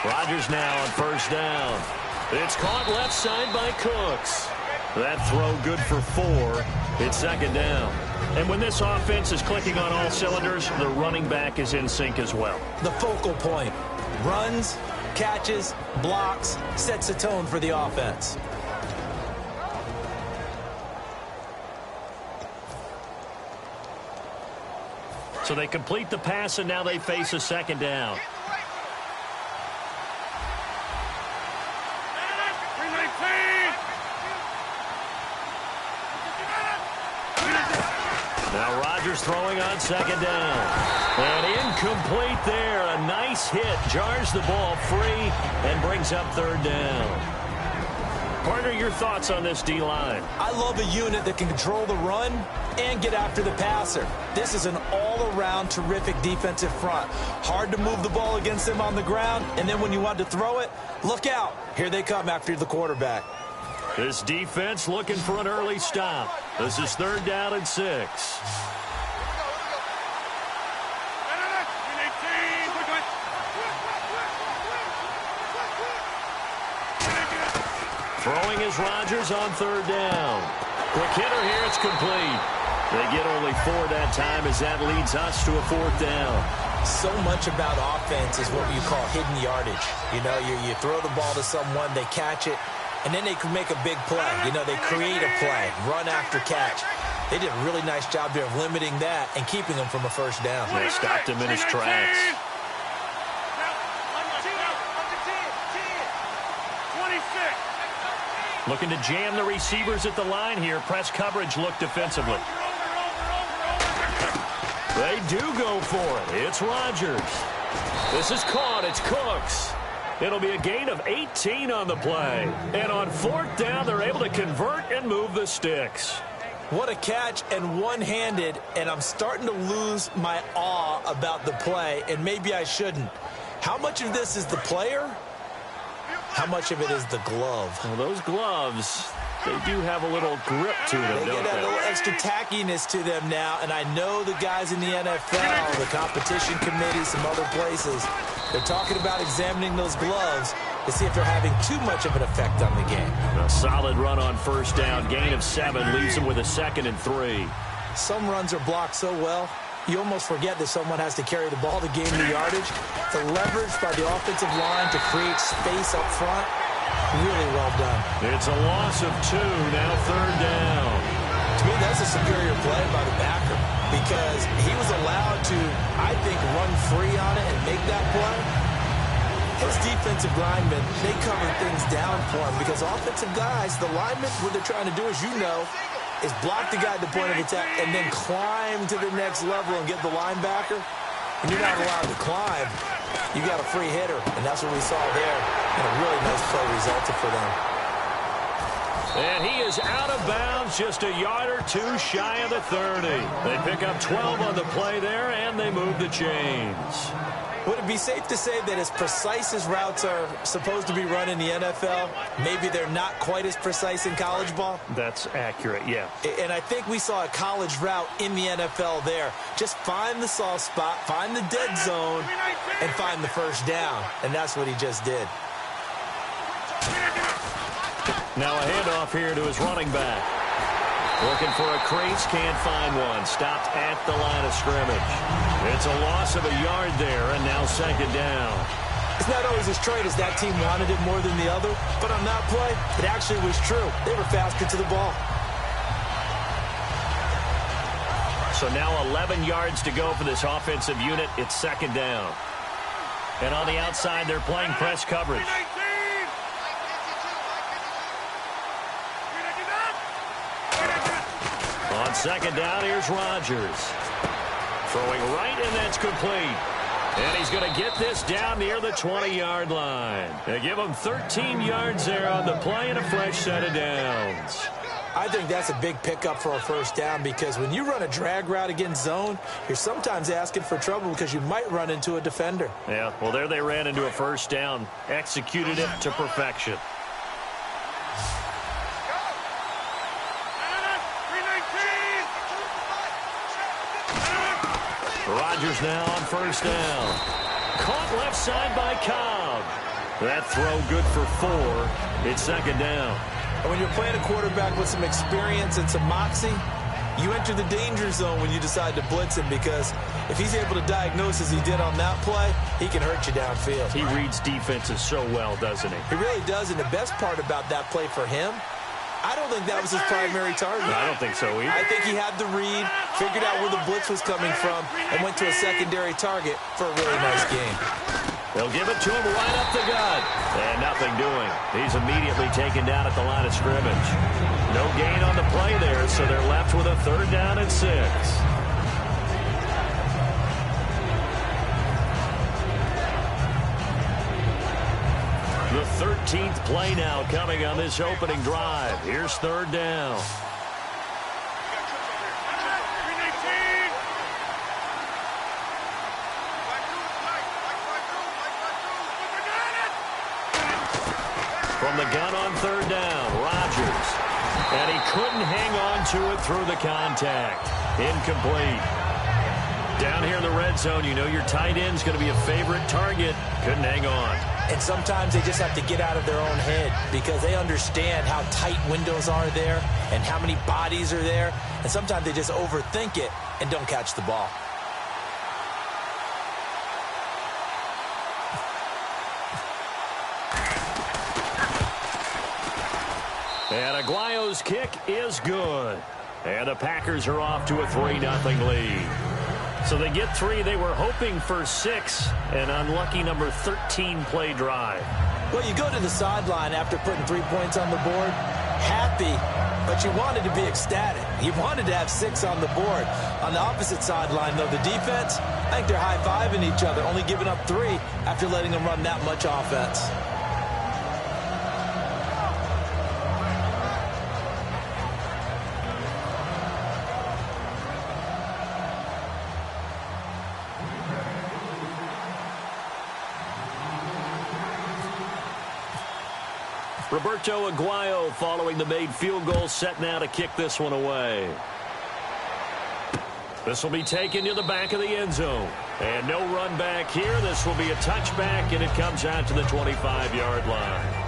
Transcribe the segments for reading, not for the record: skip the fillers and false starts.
Rodgers now on first down. It's caught left side by Cooks. That throw good for 4. It's second down. And when this offense is clicking on all cylinders, the running back is in sync as well. The focal point. Runs, catches, blocks, sets the tone for the offense. So they complete the pass, and now they face a second down. Now Rodgers throwing on second down. And incomplete there. A nice hit. Jars the ball free and brings up third down. Partner, your thoughts on this D-line? I love a unit that can control the run and get after the passer. This is an all-around terrific defensive front. Hard to move the ball against them on the ground, and then when you want to throw it, look out. Here they come after the quarterback. This defense looking for an early stop. This is third down and 6. Throwing is Rodgers on third down. Quick hitter here, it's complete. They get only 4 that time as that leads us to a fourth down. So much about offense is what you call hidden yardage. You know, you throw the ball to someone, they catch it, and then they can make a big play. You know, they create a play, run after catch. They did a really nice job there of limiting that and keeping him from a first down. They stopped him in his tracks. Looking to jam the receivers at the line here. Press coverage look defensively. They do go for it. It's Rodgers. This is caught. It's Cooks. It'll be a gain of 18 on the play. And on fourth down, they're able to convert and move the sticks. What a catch, and one-handed, and I'm starting to lose my awe about the play, and maybe I shouldn't. How much of this is the player? How much of it is the glove? Well, those gloves, they do have a little grip to them, They don't get a they? little extra tackiness to them now, and I know the guys in the NFL, the competition committee, some other places, they're talking about examining those gloves to see if they're having too much of an effect on the game. A solid run on first down. Gain of 7 leaves them with a 2nd and 3. Some runs are blocked so well, you almost forget that someone has to carry the ball to gain the yardage. The leverage by the offensive line to create space up front, really well done. It's a loss of 2, now third down. To me, that's a superior play by the backer because he was allowed to, I think, run free on it and make that play. His defensive linemen, they cover things down for him because offensive guys, the linemen, what they're trying to do, as you know, is block the guy at the point of attack and then climb to the next level and get the linebacker. And you're not allowed to climb. You got a free hitter, and that's what we saw there. And a really nice play resulted for them. And he is out of bounds, just a yard or 2 shy of the 30. They pick up 12 on the play there, and they move the chains. Would it be safe to say that as precise as routes are supposed to be run in the NFL, maybe they're not quite as precise in college ball? That's accurate, yeah. And I think we saw a college route in the NFL there. Just find the soft spot, find the dead zone, and find the first down. And that's what he just did. Now a handoff here to his running back. Looking for a crease, can't find one. Stopped at the line of scrimmage. It's a loss of a yard there, and now second down. It's not always as straight as that team wanted it more than the other, but on that play, it actually was true. They were faster to the ball. So now 11 yards to go for this offensive unit. It's second down. And on the outside, they're playing press coverage. On second down, here's Rodgers. Throwing right, and that's complete. And he's going to get this down near the 20-yard line. They give him 13 yards there on the play and a fresh set of downs. I think that's a big pickup for a first down because when you run a drag route against zone, you're sometimes asking for trouble because you might run into a defender. Yeah, well, there they ran into a first down. Executed it to perfection. Rodgers now on first down. Caught left side by Cobb. That throw good for 4. It's second down. And when you're playing a quarterback with some experience and some moxie, you enter the danger zone when you decide to blitz him, because if he's able to diagnose as he did on that play, he can hurt you downfield. He reads defenses so well, doesn't he? He really does, and the best part about that play for him, I don't think that was his primary target. No, I don't think so either. I think he had the read, figured out where the blitz was coming from, and went to a secondary target for a really nice game. They'll give it to him right up the gut. And nothing doing. He's immediately taken down at the line of scrimmage. No gain on the play there, so they're left with a 3rd down and 6. The 13th play now coming on this opening drive. Here's 3rd down. From the gun on 3rd down, Rodgers. And he couldn't hang on to it through the contact. Incomplete. Down here in the red zone, you know your tight end's going to be a favorite target. Couldn't hang on. And sometimes they just have to get out of their own head, because they understand how tight windows are there and how many bodies are there. And sometimes they just overthink it and don't catch the ball. And Aguayo's kick is good. And the Packers are off to a 3-0 lead. So they get 3. They were hoping for 6. An unlucky number 13 play drive. Well, you go to the sideline after putting 3 points on the board, happy, but you wanted to be ecstatic. You wanted to have 6 on the board. On the opposite sideline, though, the defense, I think they're high-fiving each other, only giving up 3 after letting them run that much offense. Roberto Aguayo following the made field goal, set now to kick this one away. This will be taken to the back of the end zone. And no run back here. This will be a touchback, and it comes out to the 25-yard line.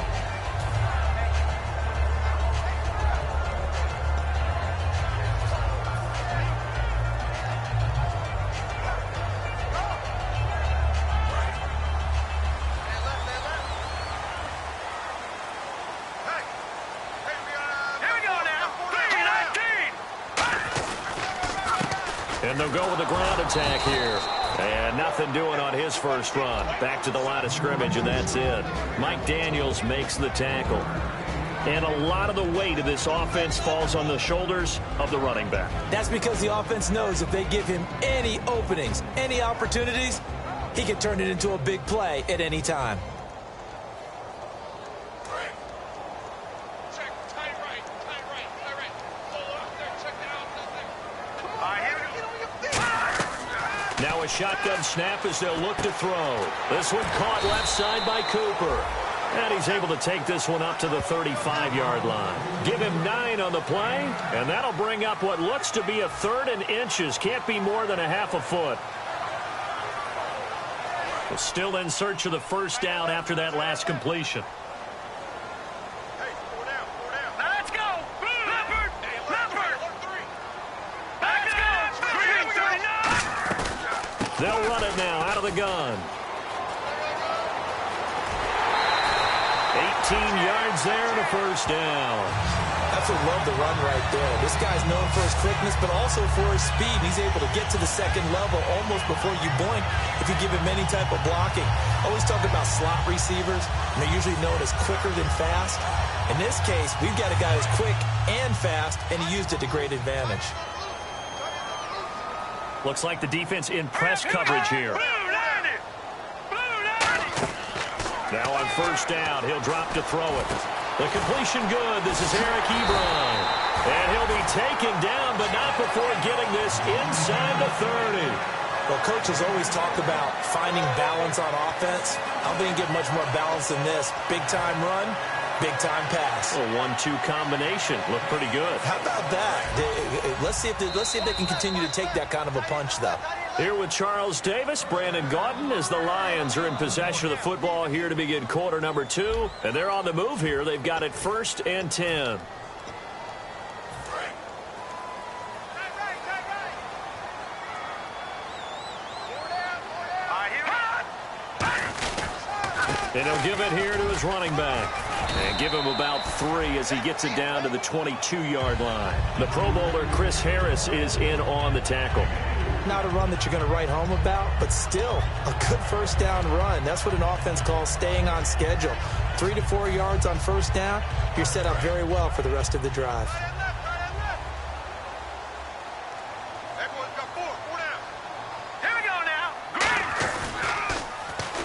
And they'll go with the ground attack here. And nothing doing on his first run. Back to the line of scrimmage, and that's it. Mike Daniels makes the tackle. And a lot of the weight of this offense falls on the shoulders of the running back. That's because the offense knows if they give him any openings, any opportunities, he can turn it into a big play at any time. Now a shotgun snap as they'll look to throw. This one caught left side by Cooper. And he's able to take this one up to the 35-yard line. Give him 9 on the play, and that'll bring up what looks to be a 3rd and inches. Can't be more than a half a foot. Well, still in search of the first down after that last completion. They'll run it now out of the gun. 18 yards there and a first down. Absolutely love the run right there. This guy's known for his quickness, but also for his speed. He's able to get to the second level almost before you blink if you give him any type of blocking. I always talk about slot receivers, and they're usually known as quicker than fast. In this case, we've got a guy who's quick and fast, and he used it to great advantage. Looks like the defense in press coverage here. Now on first down, he'll drop to throw it. The completion good. This is Eric Ebron. And he'll be taken down, but not before getting this inside the 30. Well, coaches always talk about finding balance on offense. I don't think you get much more balance than this. Big-time run, Big-time pass. A 1-2 combination. Looked pretty good. How about that? Let's see if they can continue to take that kind of a punch, though. Here with Charles Davis, Brandon Gaudin, as the Lions are in possession of the football here to begin quarter number 2. And they're on the move here. They've got it 1st and 10. And he'll give it here to his running back. And give him about 3 as he gets it down to the 22-yard line. The Pro Bowler Chris Harris is in on the tackle. Not a run that you're going to write home about, but still a good first down run. That's what an offense calls staying on schedule. 3 to 4 yards on first down, you're set up very well for the rest of the drive.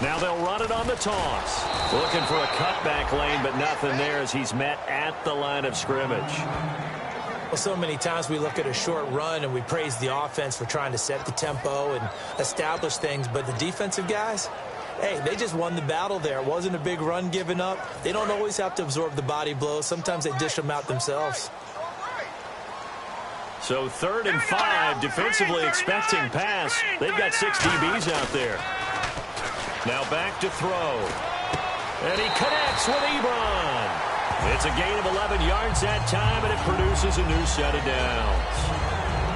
Now they'll run it on the toss. Looking for a cutback lane, but nothing there as he's met at the line of scrimmage. Well, so many times we look at a short run and we praise the offense for trying to set the tempo and establish things, but the defensive guys, hey, they just won the battle there. It wasn't a big run given up. They don't always have to absorb the body blows. Sometimes they dish them out themselves. So 3rd and 5, defensively expecting pass. They've got 6 DBs out there. Now back to throw. And he connects with Ebron. It's a gain of 11 yards that time, and it produces a new set of downs.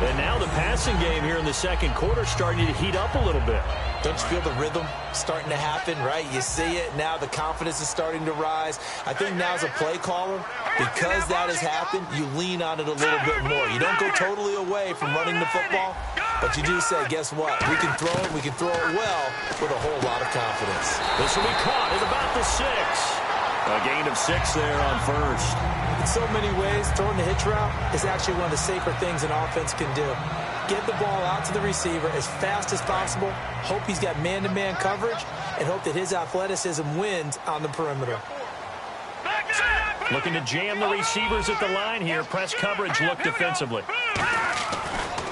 And now the passing game here in the second quarter starting to heat up a little bit. Don't you feel the rhythm starting to happen, right? You see it. Now the confidence is starting to rise. I think now as a play caller, because that has happened, you lean on it a little bit more. You don't go totally away from running the football, but you do say, guess what? We can throw it. We can throw it well with a whole lot of confidence. This will be caught at about the 6. A gain of 6 there on first. In so many ways, throwing the hitch route is actually one of the safer things an offense can do. Get the ball out to the receiver as fast as possible, hope he's got man-to-man coverage, and hope that his athleticism wins on the perimeter. Looking to jam the receivers at the line here. Press coverage look defensively.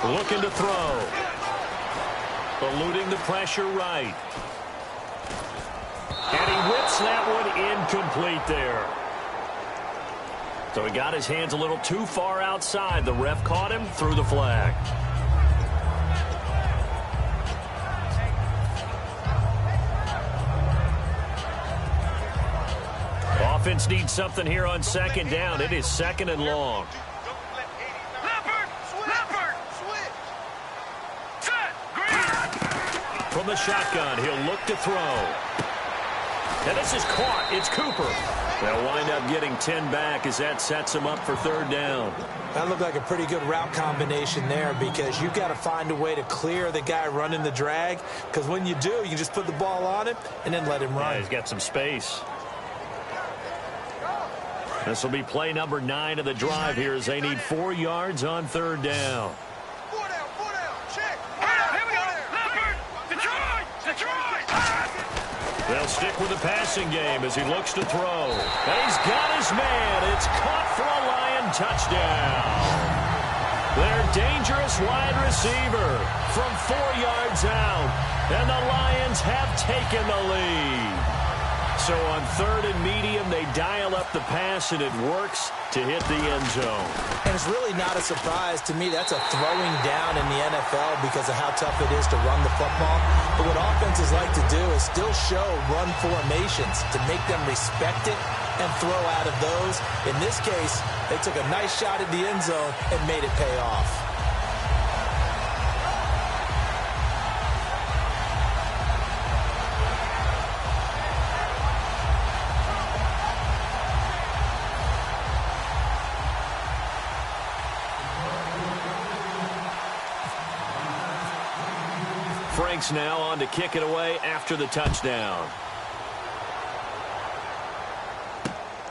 Looking to throw. Eluding the pressure right. And he whips that one incomplete there. So he got his hands a little too far outside. The ref caught him, threw the flag. Offense needs something here on 2nd down. It is 2nd and long. From the shotgun, he'll look to throw. And this is caught. It's Cooper. They'll wind up getting 10 back as that sets him up for 3rd down. That looked like a pretty good route combination there because you've got to find a way to clear the guy running the drag, because when you do, you just put the ball on him and then let him run. Yeah, he's got some space. This will be play number 9 of the drive here as they need 4 yards on 3rd down. They'll stick with the passing game as he looks to throw. And he's got his man. It's caught for a Lion touchdown. Their dangerous wide receiver from 4 yards out. And the Lions have taken the lead. So on 3rd and medium, they dial up the pass, and it works to hit the end zone. And it's really not a surprise to me. That's a throwing down in the NFL because of how tough it is to run the football. But what offenses like to do is still show run formations to make them respect it and throw out of those. In this case, they took a nice shot at the end zone and made it pay off. Franks now on to kick it away after the touchdown.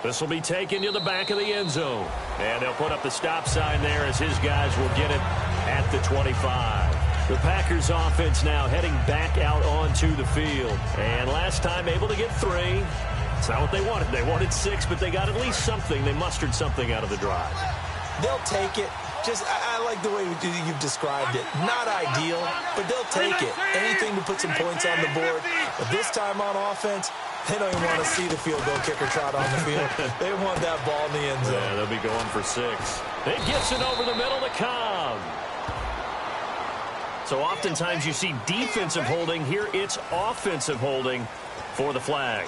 This will be taken to the back of the end zone. And they'll put up the stop sign there as his guys will get it at the 25. The Packers offense now heading back out onto the field. And last time able to get 3. It's not what they wanted. They wanted 6, but they got at least something. They mustered something out of the drive. They'll take it. I like the way you've described it. Not ideal, but they'll take it. Anything to put some points on the board. But this time on offense, they don't even want to see the field goal kicker trot on the field. They want that ball in the end zone. Yeah, they'll be going for 6. It gets it over the middle to Cobb. So oftentimes you see defensive holding. Here it's offensive holding for the flag.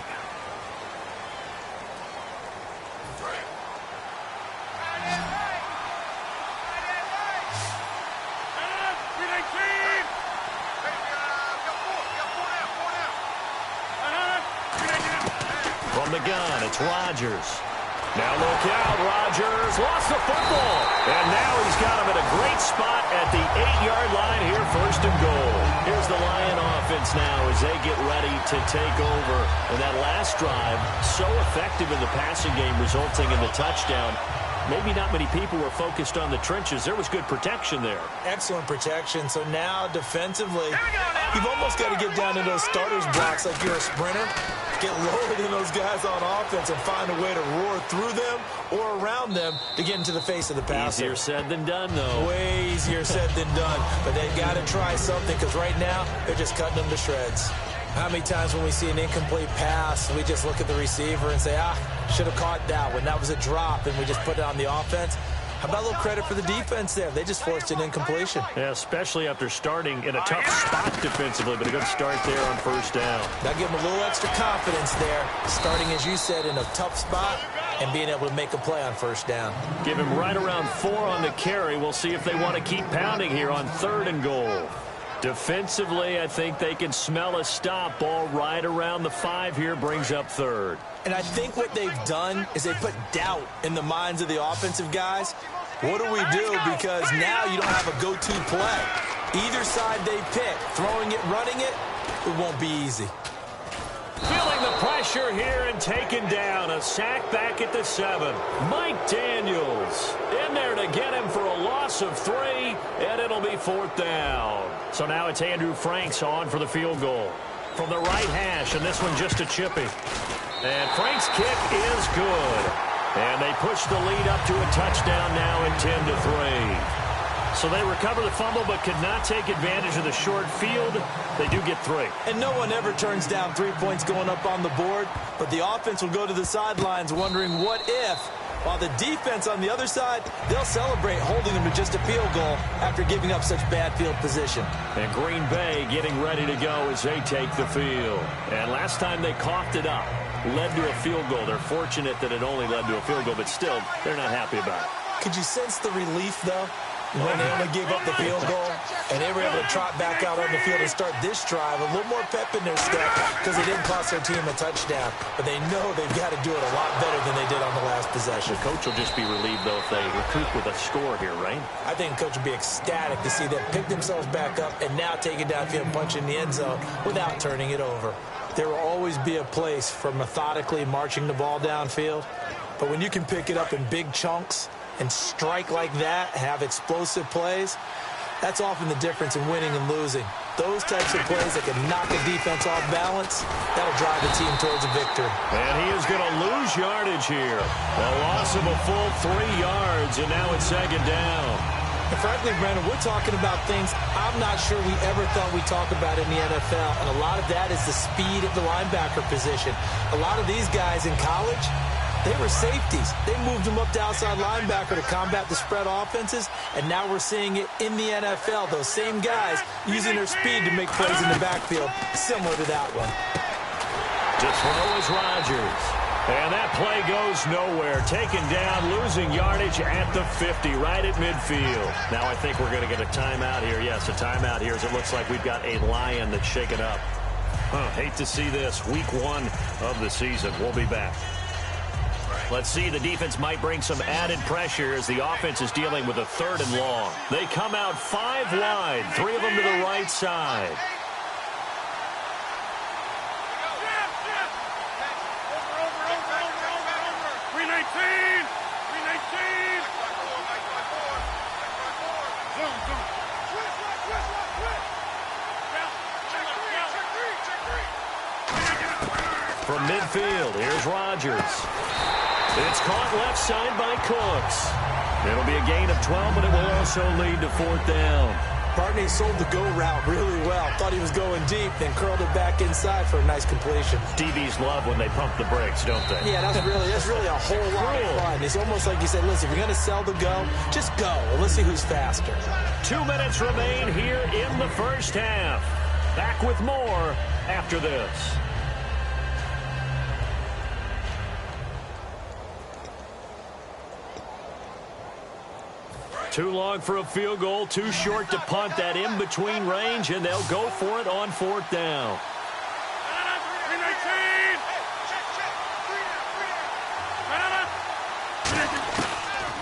From the gun, it's Rodgers. Now look out, Rodgers lost the football. And now he's got him at a great spot at the 8-yard line here, 1st and goal. Here's the Lion offense now as they get ready to take over. And that last drive, so effective in the passing game, resulting in the touchdown. Maybe not many people were focused on the trenches. There was good protection there. Excellent protection. So now defensively, you've almost got to get down to those starters blocks like you're a sprinter. Get lowered in those guys on offense and find a way to roar through them or around them to get into the face of the passer. Easier said than done, though. Way easier said than done. But they've got to try something because right now they're just cutting them to shreds. How many times when we see an incomplete pass, we just look at the receiver and say, should have caught that one. That was a drop, and we just put it on the offense. How about a little credit for the defense there? They just forced an incompletion. Yeah, especially after starting in a tough spot defensively, but a good start there on 1st down. Now give them a little extra confidence there, starting, as you said, in a tough spot and being able to make a play on 1st down. Give him right around 4 on the carry. We'll see if they want to keep pounding here on 3rd and goal. Defensively, I think they can smell a stop. Ball right around the 5 here, brings up 3rd. And I think what they've done is they put doubt in the minds of the offensive guys. What do we do? Because now you don't have a go-to play. Either side they pick, throwing it, running it, it won't be easy. Feeling the pressure here and taken down. A sack back at the 7. Mike Daniels in there to get him for a loss of 3, and it'll be 4th down. So now it's Andrew Franks on for the field goal. From the right hash, and this one just a chippy. And Frank's kick is good. And they push the lead up to a touchdown now at 10-3. So they recover the fumble but could not take advantage of the short field. They do get 3. And no one ever turns down 3 points going up on the board. But the offense will go to the sidelines wondering what if. While the defense on the other side, they'll celebrate holding them to just a field goal after giving up such bad field position. And Green Bay getting ready to go as they take the field. And last time they coughed it up, led to a field goal. They're fortunate that it only led to a field goal, but still, they're not happy about it. Could you sense the relief, though? When they only gave up the field goal, and they were able to trot back out on the field and start this drive, a little more pep in their step because they didn't cost their team a touchdown. But they know they've got to do it a lot better than they did on the last possession. The coach will just be relieved, though, if they recoup with a score here, right? I think the coach will be ecstatic to see them pick themselves back up and now take it downfield and punch in the end zone without turning it over. There will always be a place for methodically marching the ball downfield. But when you can pick it up in big chunks and strike like that, have explosive plays, that's often the difference in winning and losing. Those types of plays that can knock a defense off balance, that'll drive the team towards a victory. And he is going to lose yardage here. A loss of a full 3 yards, and now it's 2nd down. And frankly, Brandon, we're talking about things I'm not sure we ever thought we'd talk about in the NFL, and a lot of that is the speed of the linebacker position. A lot of these guys in college, they were safeties. They moved them up to outside linebacker to combat the spread offenses, and now we're seeing it in the NFL. Those same guys using their speed to make plays in the backfield, similar to that one. To throw is Rodgers. And that play goes nowhere. Taken down, losing yardage at the 50, right at midfield. Now I think we're going to get a timeout here. Yes, a timeout here as it looks like we've got a Lion that's shaken up. Hate to see this. Week 1 of the season. We'll be back. Let's see, the defense might bring some added pressure as the offense is dealing with a 3rd and long. They come out 5 wide, 3 of them to the right side. From midfield, here's Rodgers. It's caught left side by Cooks. It'll be a gain of 12, but it will also lead to fourth down. Barney sold the go route really well. Thought he was going deep, then curled it back inside for a nice completion. DBs love when they pump the brakes, don't they? Yeah, that's really a whole lot of fun. It's almost like you said, listen, if you're going to sell the go, just go. And let's see who's faster. 2 minutes remain here in the first half. Back with more after this. Too long for a field goal, too short to punt that in-between range, and they'll go for it on fourth down.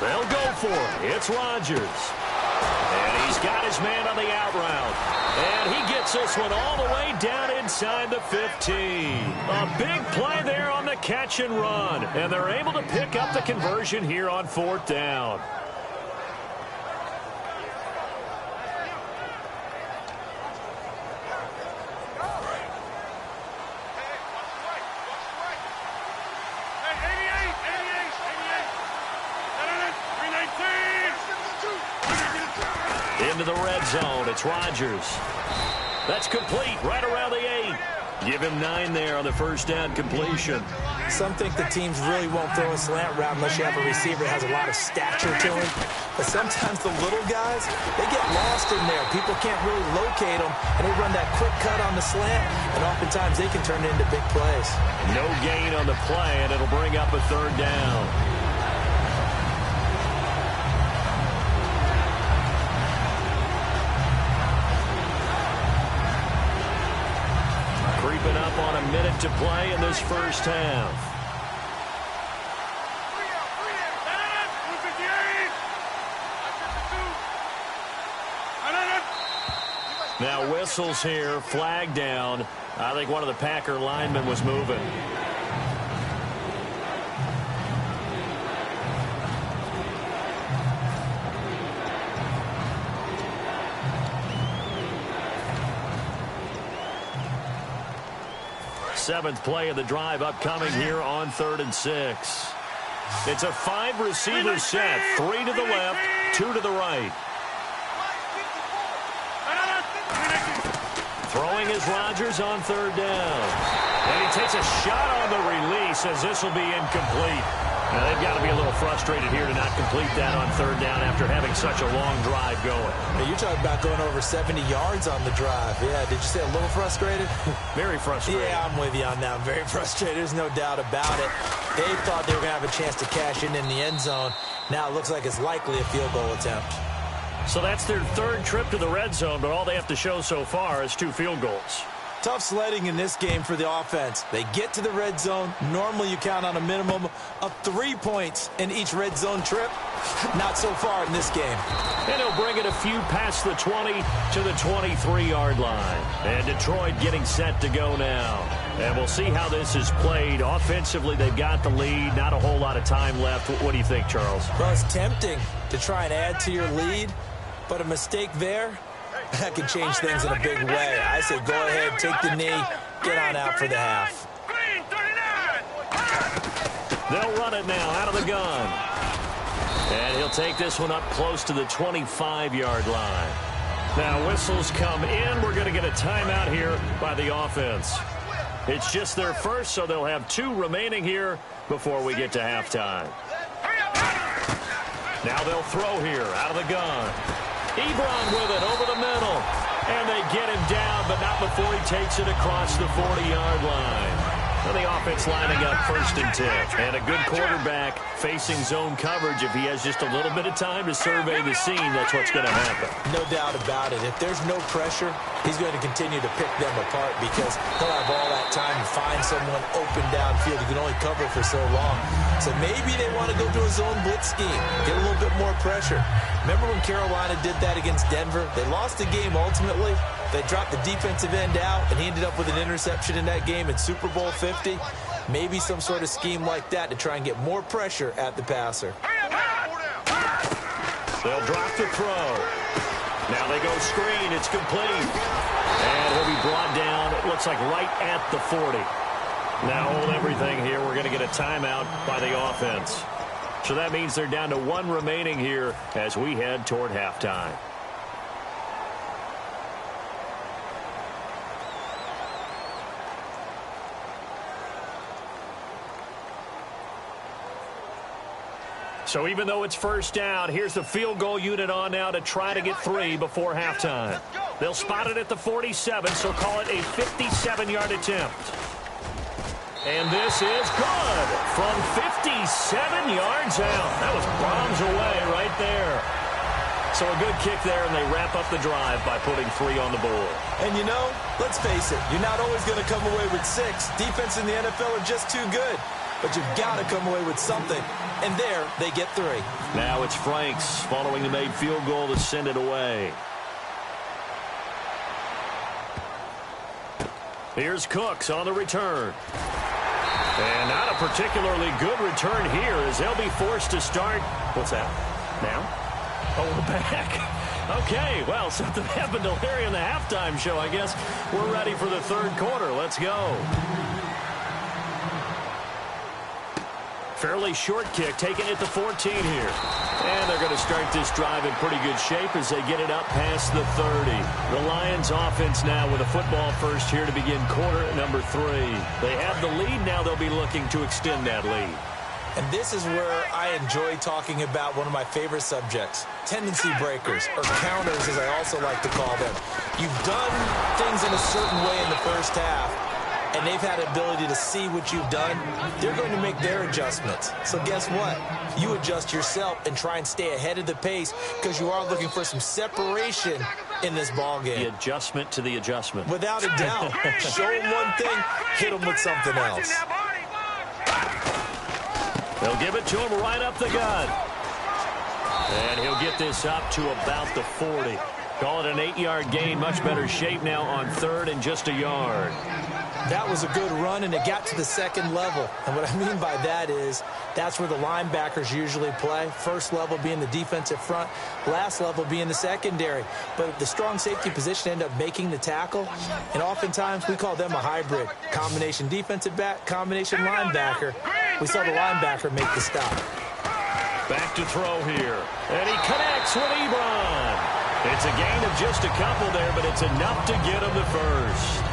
They'll go for it. It's Rodgers. And he's got his man on the out route. And he gets this one all the way down inside the 15. A big play there on the catch and run. And they're able to pick up the conversion here on fourth down. Into the red zone. It's Rodgers. That's complete right around the 8. Give him 9 there on the first down completion. Some think the teams really won't throw a slant route unless you have a receiver that has a lot of stature to him. But sometimes the little guys, they get lost in there. People can't really locate them, and they run that quick cut on the slant, and oftentimes they can turn it into big plays. No gain on the play, and it'll bring up a third down. Creeping up on a minute to play in this first half. Now whistles here, flag down. I think one of the Packer linemen was moving. Seventh play of the drive upcoming here on 3rd and 6. It's a 5-receiver set. 3 to the left, 2 to the right. Throwing is Rodgers on 3rd down. And he takes a shot on the release as this will be incomplete. Now they've got to be a little frustrated here to not complete that on 3rd down after having such a long drive going. Now you're talking about going over 70 yards on the drive. Yeah, did you say a little frustrated? Very frustrated. Yeah, I'm with you on that. I'm very frustrated. There's no doubt about it. They thought they were going to have a chance to cash in the end zone. Now it looks like it's likely a field goal attempt. So that's their 3rd trip to the red zone, but all they have to show so far is 2 field goals. Tough sledding in this game for the offense. They get to the red zone. Normally you count on a minimum of 3 points in each red zone trip. Not so far in this game. And he'll bring it a few past the 20 to the 23-yard line. And Detroit getting set to go now. And we'll see how this is played. Offensively, they've got the lead. Not a whole lot of time left. What do you think, Charles? Well, it's tempting to try and add to your lead, but a mistake there, that can change things in a big way. I say go ahead, take the knee, get on out for the half. They'll run it now out of the gun. And he'll take this one up close to the 25-yard line. Now whistles come in. We're going to get a timeout here by the offense. It's just their first, so they'll have 2 remaining here before we get to halftime. Now they'll throw here out of the gun. Ebron with it over the middle. And they get him down, but not before he takes it across the 40-yard line. And the offense lining up 1st and 10. And a good quarterback facing zone coverage. If he has just a little bit of time to survey the scene, that's what's going to happen. No doubt about it. If there's no pressure, he's going to continue to pick them apart because he'll have all that time to find someone open downfield. He can only cover for so long. So maybe they want to go to a zone blitz scheme, get a little bit more pressure. Remember when Carolina did that against Denver? They lost the game ultimately. They dropped the defensive end out, and he ended up with an interception in that game in Super Bowl 50. Maybe some sort of scheme like that to try and get more pressure at the passer. They'll drop the throw. Now they go screen. It's complete. And he'll be brought down, it looks like right at the 40. Now hold everything here. We're going to get a timeout by the offense. So that means they're down to 1 remaining here as we head toward halftime. So even though it's first down, here's the field goal unit on now to try to get 3 before halftime. They'll spot it at the 47, so call it a 57-yard attempt. And this is good from 57 yards out. That was bombs away right there. So a good kick there, and they wrap up the drive by putting 3 on the board. And you know, let's face it, you're not always going to come away with 6. Defense in the NFL are just too good. But you've got to come away with something. And there, they get 3. Now it's Franks following the made field goal to send it away. Here's Cooks on the return. And not a particularly good return here as they'll be forced to start. What's that? Now? Oh, we're back. Okay, well, something happened to Larry in the halftime show, I guess. We're ready for the third quarter. Let's go. Fairly short kick, taken at the 14 here. And they're going to start this drive in pretty good shape as they get it up past the 30. The Lions offense now with a football first here to begin quarter number 3. They have the lead. Now they'll be looking to extend that lead. And this is where I enjoy talking about one of my favorite subjects, tendency breakers, or counters as I also like to call them. You've done things in a certain way in the first half, and they've had the ability to see what you've done. They're going to make their adjustments. So guess what? You adjust yourself and try and stay ahead of the pace because you are looking for some separation in this ball game. The adjustment to the adjustment. Without a doubt. Show them one thing, hit them with something else. They'll give it to him right up the gut. And he'll get this up to about the 40. Call it an 8-yard gain. Much better shape now on third and just a yard. That was a good run, and it got to the second level. And what I mean by that is that's where the linebackers usually play. First level being the defensive front, last level being the secondary. But the strong safety position ended up making the tackle, and oftentimes we call them a hybrid. Combination defensive back, combination linebacker. We saw the linebacker make the stop. Back to throw here, and he connects with Ebron. It's a gain of just a couple there, but it's enough to get him the first.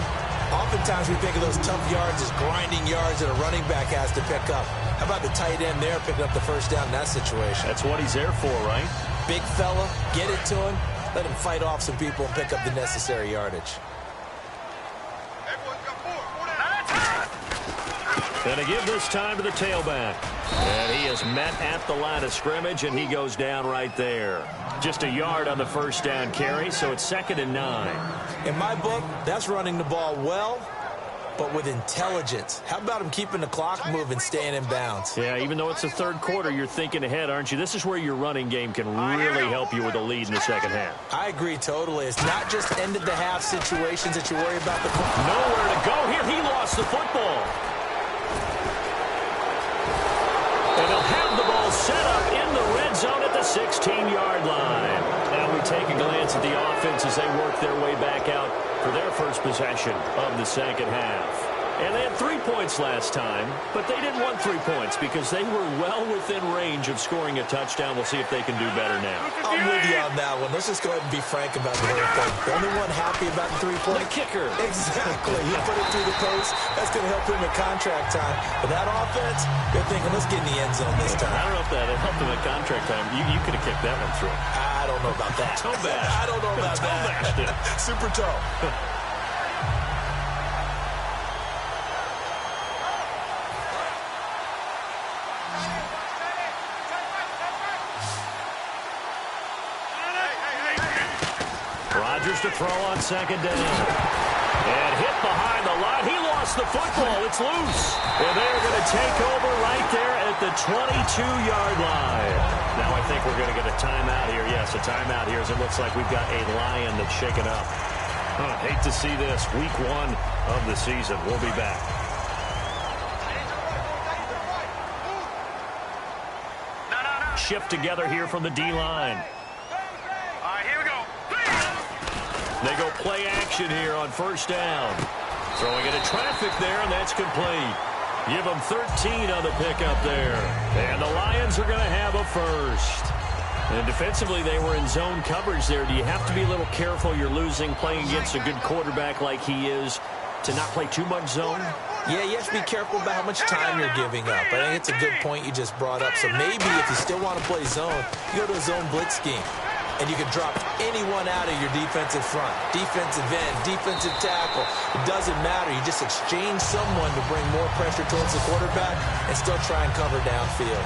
Oftentimes we think of those tough yards as grinding yards that a running back has to pick up. How about the tight end there picking up the first down in that situation? That's what he's there for, right? Big fella, get it to him, let him fight off some people and pick up the necessary yardage. Going to give this time to the tailback. And he is met at the line of scrimmage, and he goes down right there. Just a yard on the first down carry, so it's 2nd and 9. In my book, that's running the ball well, but with intelligence. How about him keeping the clock moving, staying in bounds? Yeah, even though it's the third quarter, you're thinking ahead, aren't you? This is where your running game can really help you with a lead in the second half. I agree totally. It's not just end-of-the-half situations that you worry about. Nowhere to go here. He lost the football. And they'll have the ball set up in the red zone at the 16-yard line. Now we take a glance at the offense as they work their way back out for their first possession of the second half. And they had 3 points last time, but they didn't want 3 points because they were well within range of scoring a touchdown. We'll see if they can do better now. I'm with you on that one. Let's just go ahead and be frank about the whole thing. The only one happy about the 3 points? The kicker. Exactly. He put it through the post. That's going to help him at contract time. But that offense, they're thinking, let's get in the end zone this time. I don't know if that helped him at contract time. You could have kicked that one through. I don't know about that. Toe bash. I don't know about that. Bashed it. Super toe. Rodgers to throw on second down. And hit behind the line. He lost the football. It's loose. And they're going to take over right there at the 22-yard line. Now I think we're going to get a timeout here. Yes, a timeout here as it looks like we've got a Lion that's shaken up. Hate to see this. Week 1 of the season. We'll be back. Shift together here from the D-line. They go play action here on first down. Throwing into traffic there, and that's complete. Give them 13 on the pickup there. And the Lions are going to have a first. And defensively, they were in zone coverage there. Do you have to be a little careful? You're losing, playing against a good quarterback like he is, to not play too much zone? Yeah, you have to be careful about how much time you're giving up. I think it's a good point you just brought up. So maybe if you still want to play zone, you go to a zone blitz scheme. And you can drop anyone out of your defensive front. Defensive end, defensive tackle. It doesn't matter. You just exchange someone to bring more pressure towards the quarterback and still try and cover downfield.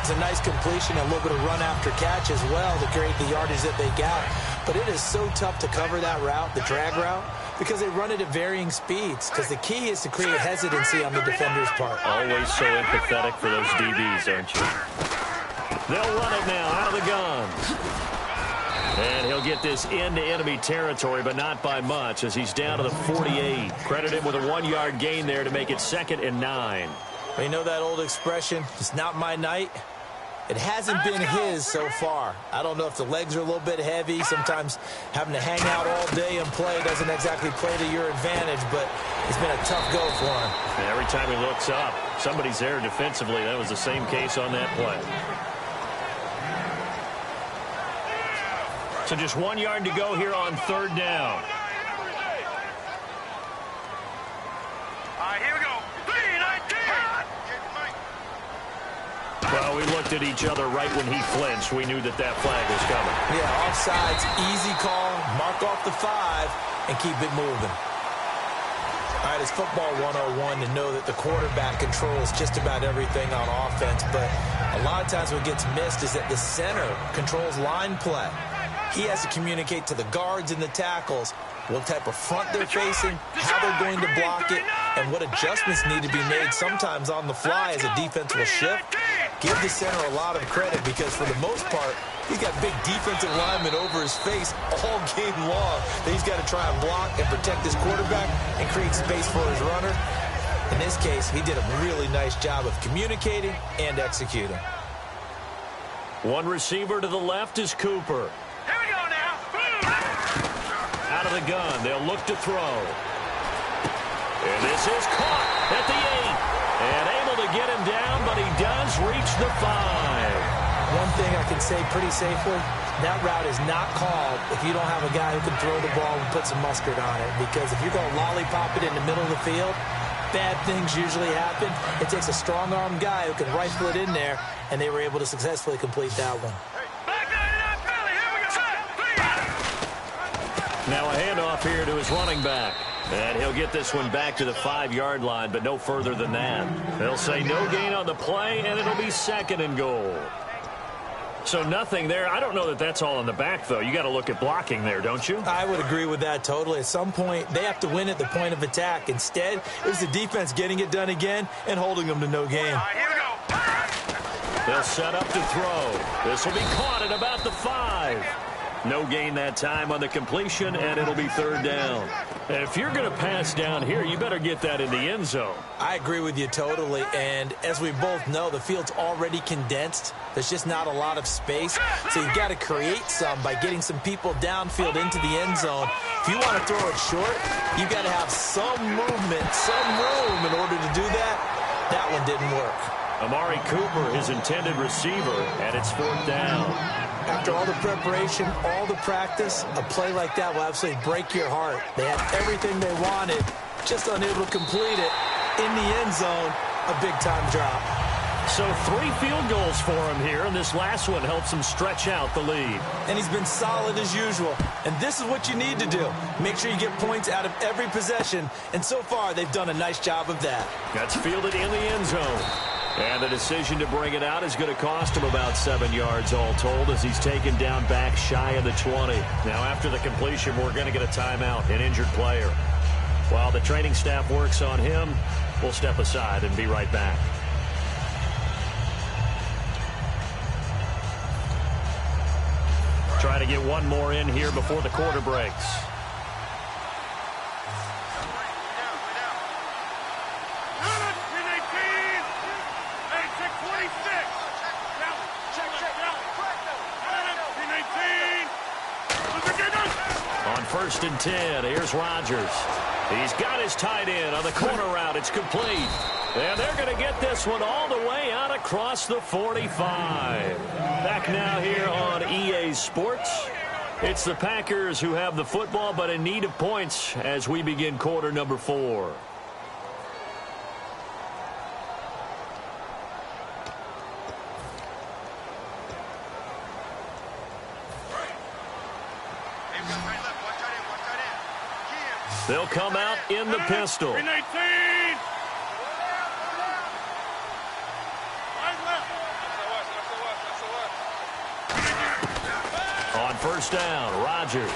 It's a nice completion, a little bit of run after catch as well to create the yardage that they got. But it is so tough to cover that route, the drag route, because they run it at varying speeds. Because the key is to create hesitancy on the defender's part. Always so empathetic for those DBs, aren't you? They'll run it now out of the gun. And he'll get this into enemy territory, but not by much, as he's down to the 48. Credit him with a 1-yard gain there to make it 2nd and 9. You know that old expression, it's not my night? It hasn't been his so far. I don't know if the legs are a little bit heavy. Sometimes having to hang out all day and play doesn't exactly play to your advantage, but it's been a tough go for him. And every time he looks up, somebody's there defensively. That was the same case on that play. So just 1 yard to go here on 3rd down. Here we go. 3-19. Well, we looked at each other right when he flinched. We knew that that flag was coming. Yeah, offsides, easy call. Mark off the 5 and keep it moving. All right, it's football 101 to know that the quarterback controls just about everything on offense, but a lot of times what gets missed is that the center controls line play. He has to communicate to the guards and the tackles what type of front they're facing, how they're going to block it, and what adjustments need to be made sometimes on the fly as a defense will shift. Give the center a lot of credit because for the most part, he's got big defensive linemen over his face all game long that he's got to try and block and protect his quarterback and create space for his runner. In this case, he did a really nice job of communicating and executing. One receiver to the left is Cooper. Here we go now. Out of the gun, they'll look to throw. And this is caught at the 8. And able to get him down, but he does reach the 5. One thing I can say pretty safely, that route is not called if you don't have a guy who can throw the ball and put some mustard on it. Because if you're going to lollipop it in the middle of the field, bad things usually happen. It takes a strong-arm guy who can rifle it in there, and they were able to successfully complete that one. Now a handoff here to his running back. And he'll get this one back to the 5-yard line, but no further than that. They'll say no gain on the play, and it'll be 2nd and goal. So nothing there. I don't know that that's all in the back, though. You got to look at blocking there, don't you? I would agree with that totally. At some point, they have to win at the point of attack. Instead, it was the defense getting it done again and holding them to no gain. Here we go. They'll set up to throw. This will be caught at about the 5. No gain that time on the completion, and it'll be 3rd down. And if you're going to pass down here, you better get that in the end zone. I agree with you totally, and as we both know, the field's already condensed. There's just not a lot of space, so you've got to create some by getting some people downfield into the end zone. If you want to throw it short, you've got to have some movement, some room in order to do that. That one didn't work. Amari Cooper, his intended receiver, and it's 4th down. After all the preparation, all the practice, a play like that will absolutely break your heart. They had everything they wanted, just unable to complete it. In the end zone, a big-time drop. So 3 field goals for him here, and this last one helps him stretch out the lead. And he's been solid as usual. And this is what you need to do. Make sure you get points out of every possession. And so far, they've done a nice job of that. That's fielded in the end zone. And the decision to bring it out is going to cost him about 7 yards all told as he's taken down back shy of the 20. Now, after the completion, we're going to get a timeout, an injured player. While the training staff works on him, we'll step aside and be right back. Trying to get one more in here before the quarter breaks. On 1st and 10, here's Rodgers. He's got his tight end on the corner route. It's complete. And they're going to get this one all the way out across the 45. Back now here on EA Sports. It's the Packers who have the football, but in need of points as we begin quarter number 4. They'll come out in the pistol. On first down, Rodgers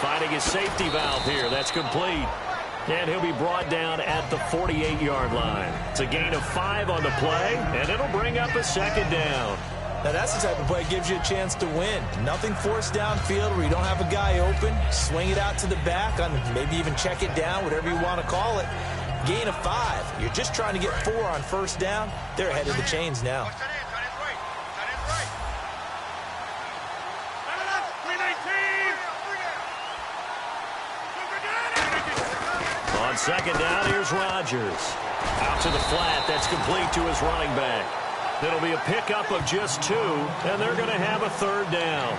finding his safety valve here. That's complete. And he'll be brought down at the 48-yard line. It's a gain of 5 on the play, and it'll bring up a second down. Now, that's the type of play that gives you a chance to win. Nothing forced downfield where you don't have a guy open. Swing it out to the back, on maybe even check it down, whatever you want to call it. Gain of 5. You're just trying to get 4 on first down. They're ahead of the chains now. On second down, here's Rodgers. Out to the flat. That's complete to his running back. It'll be a pickup of just 2, and they're going to have a third down.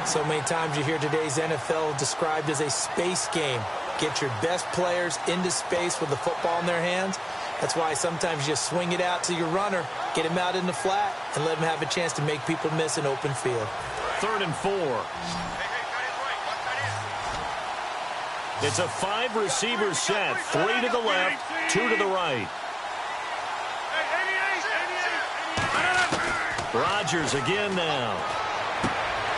So many times you hear today's NFL described as a space game. Get your best players into space with the football in their hands. That's why sometimes you swing it out to your runner, get him out in the flat, and let him have a chance to make people miss an open field. 3rd and 4. It's a 5-receiver set. 3 to the left, 2 to the right. Rodgers again now.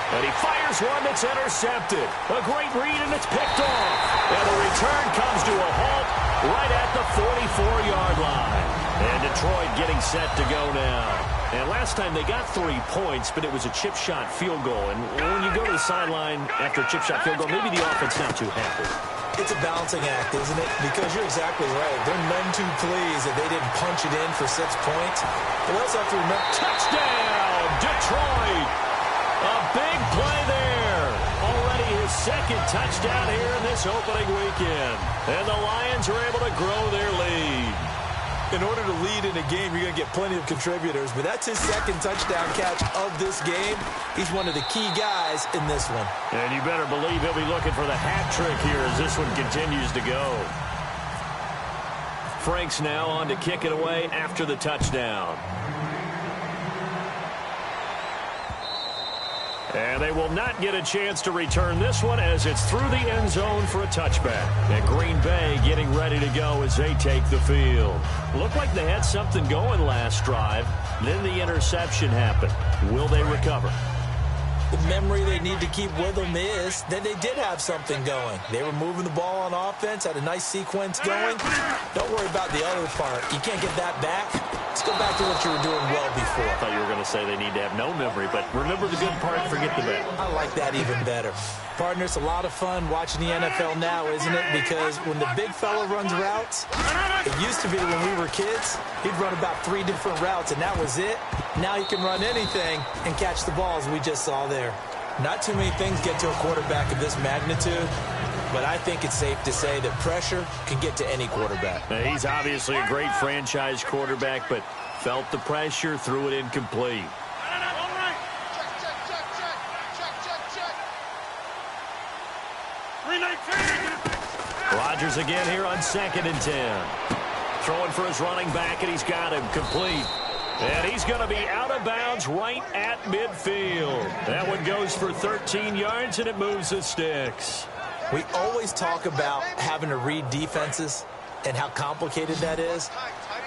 And he fires one that's intercepted. A great read, and it's picked off. And the return comes to a halt right at the 44-yard line. And Detroit getting set to go now. And last time they got 3 points, but it was a chip shot field goal. And when you go to the sideline after a chip shot field goal, maybe the offense not too happy. It's a balancing act, isn't it? Because you're exactly right. They're none too pleased that they didn't punch it in for 6 points. But we also have to remember, touchdown, Detroit! A big play there. Already his 2nd touchdown here in this opening weekend. And the Lions are able to grow their lead. In order to lead in a game, you're going to get plenty of contributors. But that's his 2nd touchdown catch of this game. He's one of the key guys in this one. And you better believe he'll be looking for the hat trick here as this one continues to go. Frank's now on to kick it away after the touchdown. And they will not get a chance to return this one as it's through the end zone for a touchback. And Green Bay getting ready to go as they take the field. Looked like they had something going last drive. Then the interception happened. Will they recover? The memory they need to keep with them is that they did have something going. They were moving the ball on offense, had a nice sequence going. Don't worry about the other part. You can't get that back. Let's go back to what you were doing well before. I thought you were going to say they need to have no memory, but remember the good part, forget the bad. I like that even better. Partner, it's a lot of fun watching the NFL now, isn't it? Because when the big fella runs routes, it used to be when we were kids, he'd run about 3 different routes, and that was it. Now he can run anything and catch the balls we just saw there. Not too many things get to a quarterback of this magnitude, but I think it's safe to say that pressure can get to any quarterback. Now, he's obviously a great franchise quarterback, but felt the pressure, threw it incomplete. Rodgers again here on 2nd and 10. Throwing for his running back, and he's got him complete. And he's going to be out of bounds right at midfield. That one goes for 13 yards, and it moves the sticks. We always talk about having to read defenses and how complicated that is.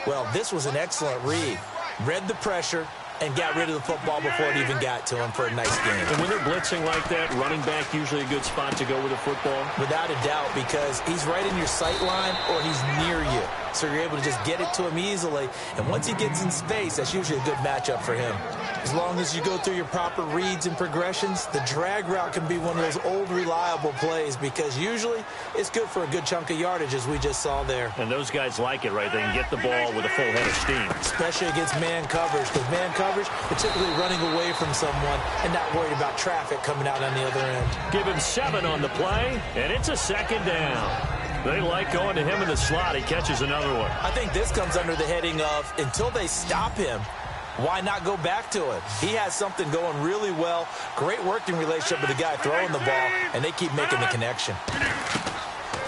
Well, this was an excellent read. Read the pressure and got rid of the football before it even got to him for a nice game. And when they're blitzing like that, running back usually a good spot to go with a football? Without a doubt, because he's right in your sight line or he's near you. So you're able to just get it to him easily. And once he gets in space, that's usually a good matchup for him. As long as you go through your proper reads and progressions, the drag route can be one of those old reliable plays because usually it's good for a good chunk of yardage as we just saw there. And those guys like it, right? They can get the ball with a full head of steam. Especially against man coverage, because man coverage, they're typically running away from someone and not worried about traffic coming out on the other end. Give him 7 on the play, and it's a 2nd down. They like going to him in the slot. He catches another one. I think this comes under the heading of until they stop him, why not go back to it? He has something going really well. Great working relationship with the guy throwing the ball, and they keep making the connection.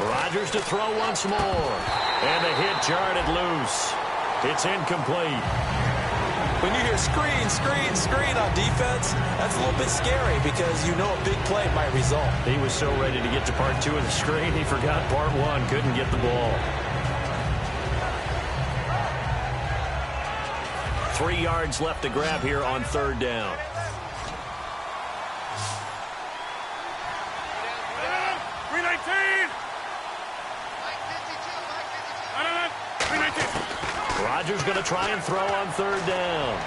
Rodgers to throw once more. And the hit jarred it loose. It's incomplete. When you hear screen, screen, screen on defense, that's a little bit scary because you know a big play might result. He was so ready to get to part 2 of the screen, he forgot part 1. Couldn't get the ball. 3 yards left to grab here on 3rd down. Rodgers going to try and throw on 3rd down.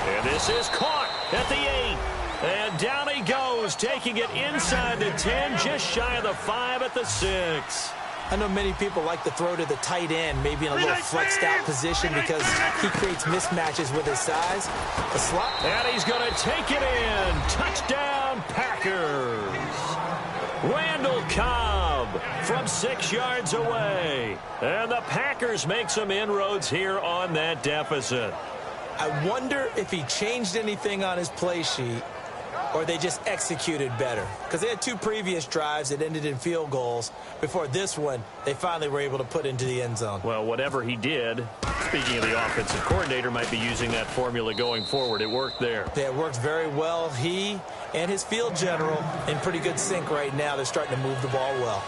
And this is caught at the 8. And down he goes, taking it inside the 10, just shy of the 5 at the 6. I know many people like to throw to the tight end, maybe in a little flexed out position because he creates mismatches with his size. A slot. And he's going to take it in. Touchdown, Packers. Randall Cobb from 6 yards away. And the Packers make some inroads here on that deficit. I wonder if he changed anything on his play sheet or they just executed better. Because they had 2 previous drives that ended in field goals. Before this one, they finally were able to put into the end zone. Well, whatever he did, speaking of the offensive coordinator, might be using that formula going forward. It worked there. Yeah, it worked very well. He and his field general in pretty good sync right now. They're starting to move the ball well.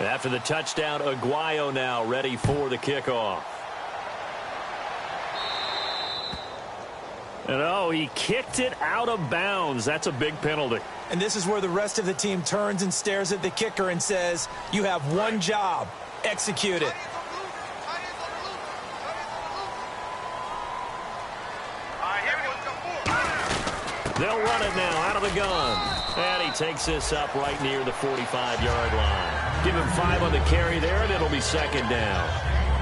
After the touchdown, Aguayo now ready for the kickoff. And oh, he kicked it out of bounds. That's a big penalty. And this is where the rest of the team turns and stares at the kicker and says, you have one job, execute it. They'll run it now out of the gun. And he takes this up right near the 45-yard line. Give him 5 on the carry there, and it'll be 2nd down.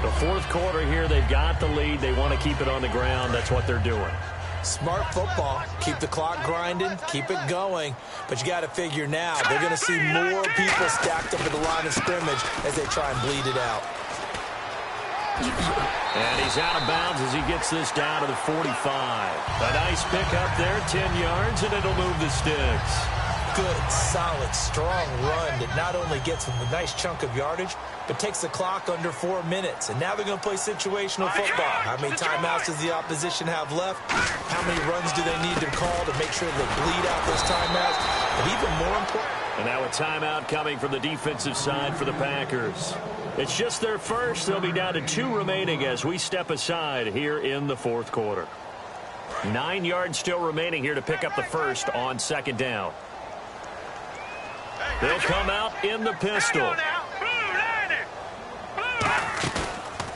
The 4th quarter here, they've got the lead. They want to keep it on the ground. That's what they're doing. Smart football. Keep the clock grinding. Keep it going. But you got to figure now, they're going to see more people stacked up at the line of scrimmage as they try and bleed it out. And he's out of bounds as he gets this down to the 45. A nice pick up there, 10 yards, and it'll move the sticks. Good, solid, strong run that not only gets them a nice chunk of yardage, but takes the clock under 4 minutes. And now they're going to play situational football. How many timeouts does the opposition have left? How many runs do they need to call to make sure they bleed out those timeouts? And even more important. And now a timeout coming from the defensive side for the Packers. It's just their first. They'll be down to 2 remaining as we step aside here in the 4th quarter. 9 yards still remaining here to pick up the first on 2nd down. They'll come out in the pistol.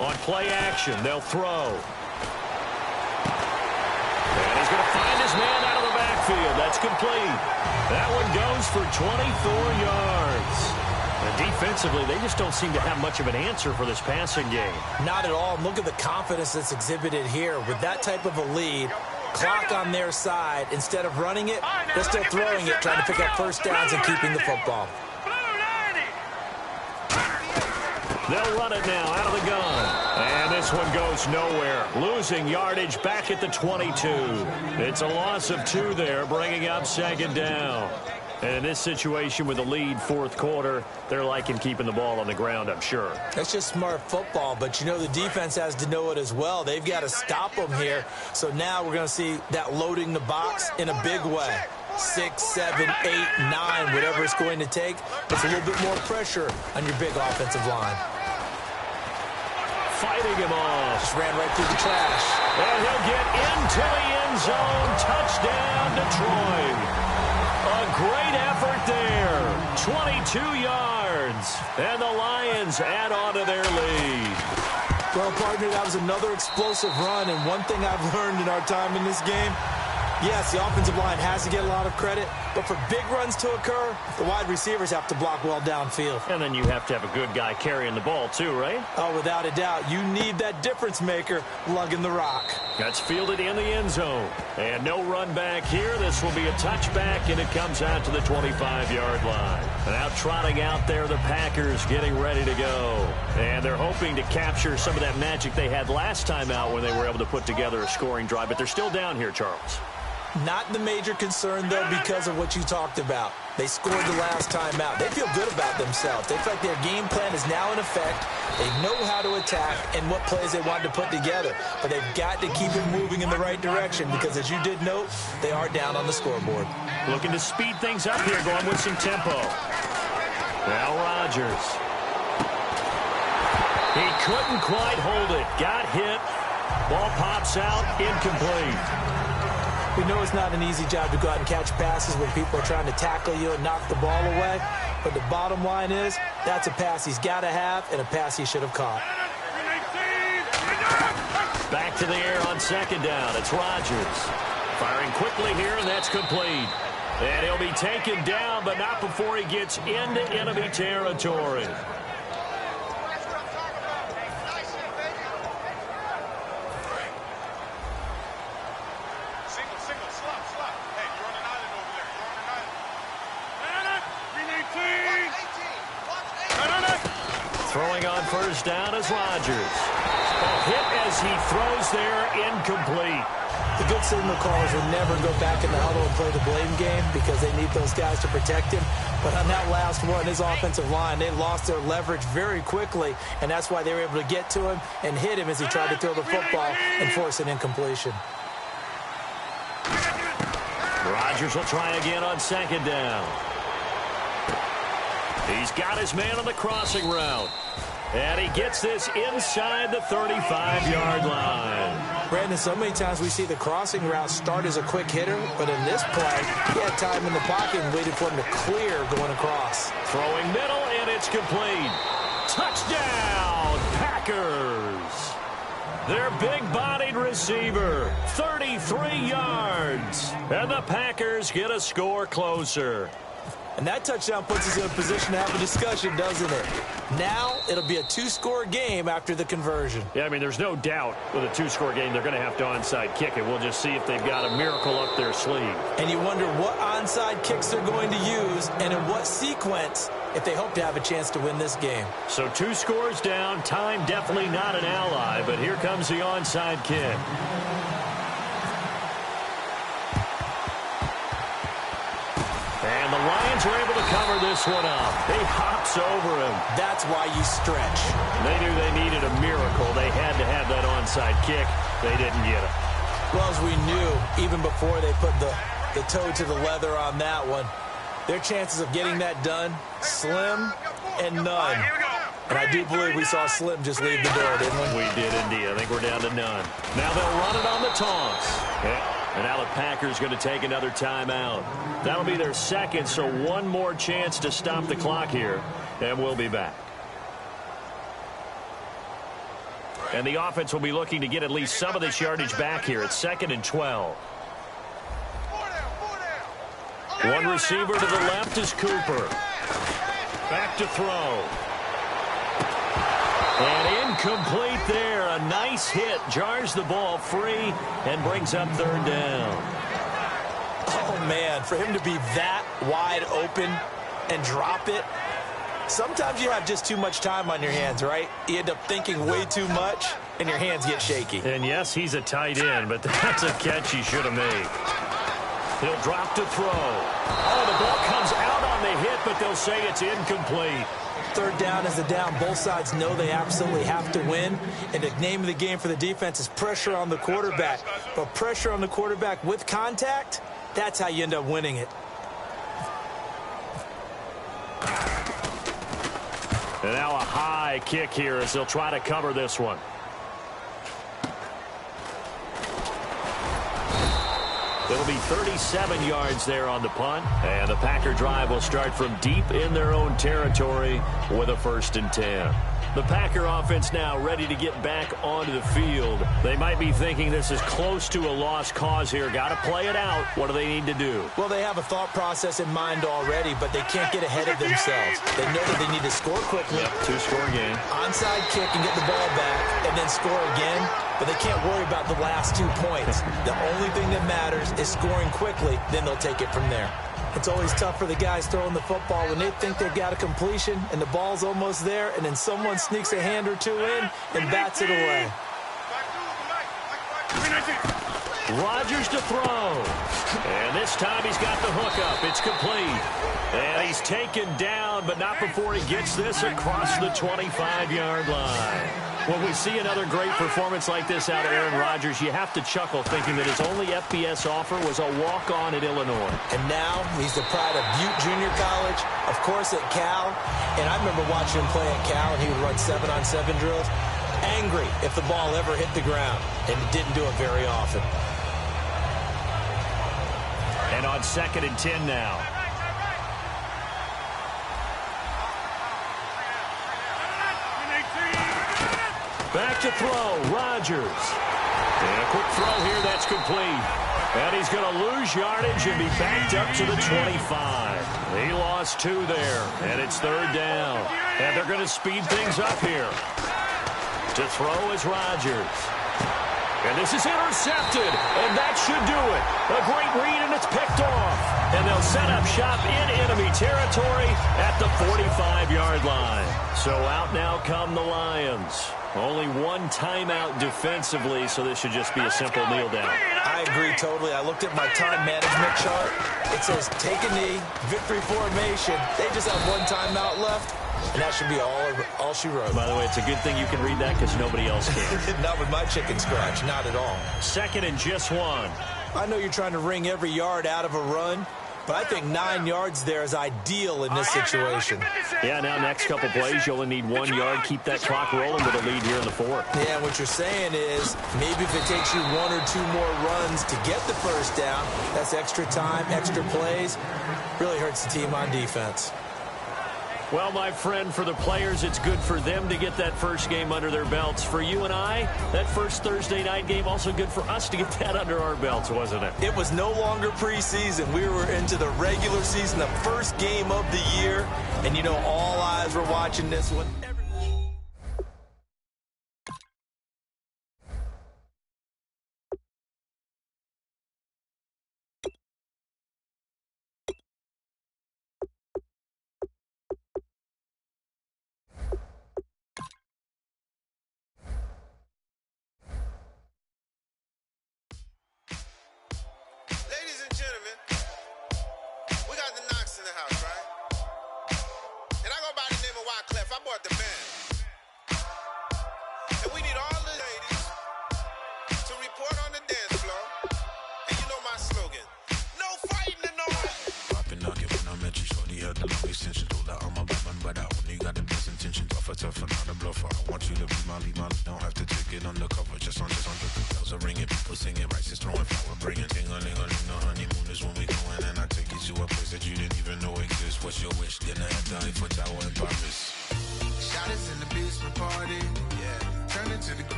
On play action, they'll throw. And he's going to find his man out of the backfield. That's complete. That one goes for 24 yards. And defensively, they just don't seem to have much of an answer for this passing game. Not at all. Look at the confidence that's exhibited here. With that type of a lead, clock on their side, instead of running it, they're still throwing it, trying to pick up first downs and keeping the football. They'll run it now out of the gun. And this one goes nowhere. Losing yardage back at the 22. It's a loss of 2 there, bringing up 2nd down. And in this situation with the lead 4th quarter, they're liking keeping the ball on the ground, I'm sure. That's just smart football, but you know the defense has to know it as well. They've got to stop them here. So now we're going to see that loading the box in a big way. 6, 7, 8, 9, whatever it's going to take. It's a little bit more pressure on your big offensive line. Fighting him off. Just ran right through the trash. And he'll get into the end zone. Touchdown, Detroit. A great effort there. 22 yards. And the Lions add on to their lead. Well, partner, that was another explosive run, and one thing I've learned in our time in this game, yes, the offensive line has to get a lot of credit, but for big runs to occur, the wide receivers have to block well downfield. And then you have to have a good guy carrying the ball too, right? Oh, without a doubt. You need that difference maker lugging the rock. That's fielded in the end zone. And no run back here. This will be a touchback, and it comes out to the 25-yard line. Now trotting out there, the Packers getting ready to go. And they're hoping to capture some of that magic they had last time out when they were able to put together a scoring drive. But they're still down here, Charles. Not the major concern, though, because of what you talked about. They scored the last time out. They feel good about themselves. They feel like their game plan is now in effect. They know how to attack and what plays they want to put together. But they've got to keep it moving in the right direction because, as you did note, they are down on the scoreboard. Looking to speed things up here, going with some tempo. Now Rodgers. He couldn't quite hold it. Got hit. Ball pops out. Incomplete. We know it's not an easy job to go out and catch passes when people are trying to tackle you and knock the ball away. But the bottom line is, that's a pass he's got to have and a pass he should have caught. Back to the air on second down. It's Rodgers. Firing quickly here, and that's complete. And he'll be taken down, but not before he gets into enemy territory. Throwing on first down is Rodgers. A hit as he throws there, incomplete. The good signal callers will never go back in the huddle and play the blame game because they need those guys to protect him. But on that last one, his offensive line, they lost their leverage very quickly, and that's why they were able to get to him and hit him as he tried to throw the football and force an incompletion. Rodgers will try again on second down. He's got his man on the crossing route. And he gets this inside the 35-yard line. Brandon, so many times we see the crossing route start as a quick hitter, but in this play, he had time in the pocket and waited for him to clear going across. Throwing middle, and it's complete. Touchdown, Packers. Their big-bodied receiver, 33 yards. And the Packers get a score closer. And that touchdown puts us in a position to have a discussion, doesn't it? Now it'll be a two-score game after the conversion. Yeah, I mean, there's no doubt with a two-score game they're going to have to onside kick it. We'll just see if they've got a miracle up their sleeve. And you wonder what onside kicks they're going to use and in what sequence if they hope to have a chance to win this game. So 2 scores down. Time definitely not an ally, but here comes the onside kick. And the Lions are able to cover this one up. He hops over him. That's why you stretch. They knew they needed a miracle. They had to have that onside kick. They didn't get it. Well, as we knew, even before they put the toe to the leather on that one, their chances of getting that done, slim and none. And I do believe we saw Slim just leave the door, didn't we? We did indeed. I think we're down to none. Now they'll run it on the toss. Yeah. And now the Packers going to take another timeout. That'll be their second, so one more chance to stop the clock here, and we'll be back. And the offense will be looking to get at least some of this yardage back here. It's 2nd and 12. One receiver to the left is Cooper. Back to throw. And incomplete there. A nice hit. Jars the ball free and brings up 3rd down. Oh, man, for him to be that wide open and drop it. Sometimes you have just too much time on your hands, right? You end up thinking way too much, and your hands get shaky. And, yes, he's a tight end, but that's a catch he should have made. He'll drop to throw. Oh, the ball comes out on the hit, but they'll say it's incomplete. 3rd down is the down. Both sides know they absolutely have to win. And the name of the game for the defense is pressure on the quarterback. But pressure on the quarterback with contact, that's how you end up winning it. And now a high kick here as they'll try to cover this one. It'll be 37 yards there on the punt. And the Packer drive will start from deep in their own territory with a 1st and 10. The Packer offense now ready to get back onto the field. They might be thinking this is close to a lost cause here. Got to play it out. What do they need to do? Well, they have a thought process in mind already, but they can't get ahead of themselves. They know that they need to score quickly. Yep, 2-score game. Onside kick and get the ball back and then score again, but they can't worry about the last 2 points. The only thing that matters is scoring quickly, then they'll take it from there. It's always tough for the guys throwing the football when they think they've got a completion and the ball's almost there, and then someone sneaks a hand or two in and bats it away. Rodgers to throw. And this time he's got the hook up. It's complete. And he's taken down, but not before he gets this across the 25-yard line. When we see another great performance like this out of Aaron Rodgers, you have to chuckle thinking that his only FBS offer was a walk-on at Illinois. And now he's the pride of Butte Junior College, of course at Cal. And I remember watching him play at Cal, and he would run 7-on-7 drills. Angry if the ball ever hit the ground, and he didn't do it very often. And on 2nd and 10 now. Back to throw, Rodgers. And a quick throw here, that's complete. And he's going to lose yardage and be backed up to the 25. He lost 2 there, and it's 3rd down. And they're going to speed things up here. To throw is Rodgers. And this is intercepted, and that should do it. A great read, and it's picked off. And they'll set up shop in enemy territory at the 45-yard line. So out now come the Lions. Only 1 timeout defensively, so this should just be a simple kneel down. I agree totally. I looked at my time management chart. It says take a knee, victory formation. They just have 1 timeout left, and that should be all she wrote. By the way, it's a good thing you can read that because nobody else can. Not with my chicken scratch, not at all. 2nd and just 1. I know you're trying to wring every yard out of a run, but I think 9 yards there is ideal in this situation. Yeah, now next couple plays, you only need 1 yard. Keep that clock rolling with a lead here in the 4th. Yeah, what you're saying is maybe if it takes you 1 or 2 more runs to get the 1st down, that's extra time, extra plays, really hurts the team on defense. Well, my friend, for the players, it's good for them to get that first game under their belts. For you and I, that first Thursday night game, also good for us to get that under our belts, wasn't it? It was no longer preseason. We were into the regular season, the first game of the year. And, you know, all eyes were watching this one.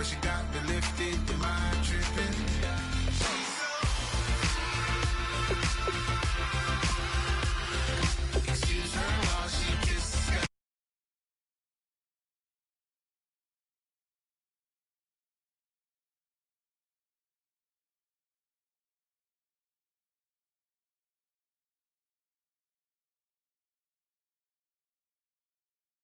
She got me lifted in my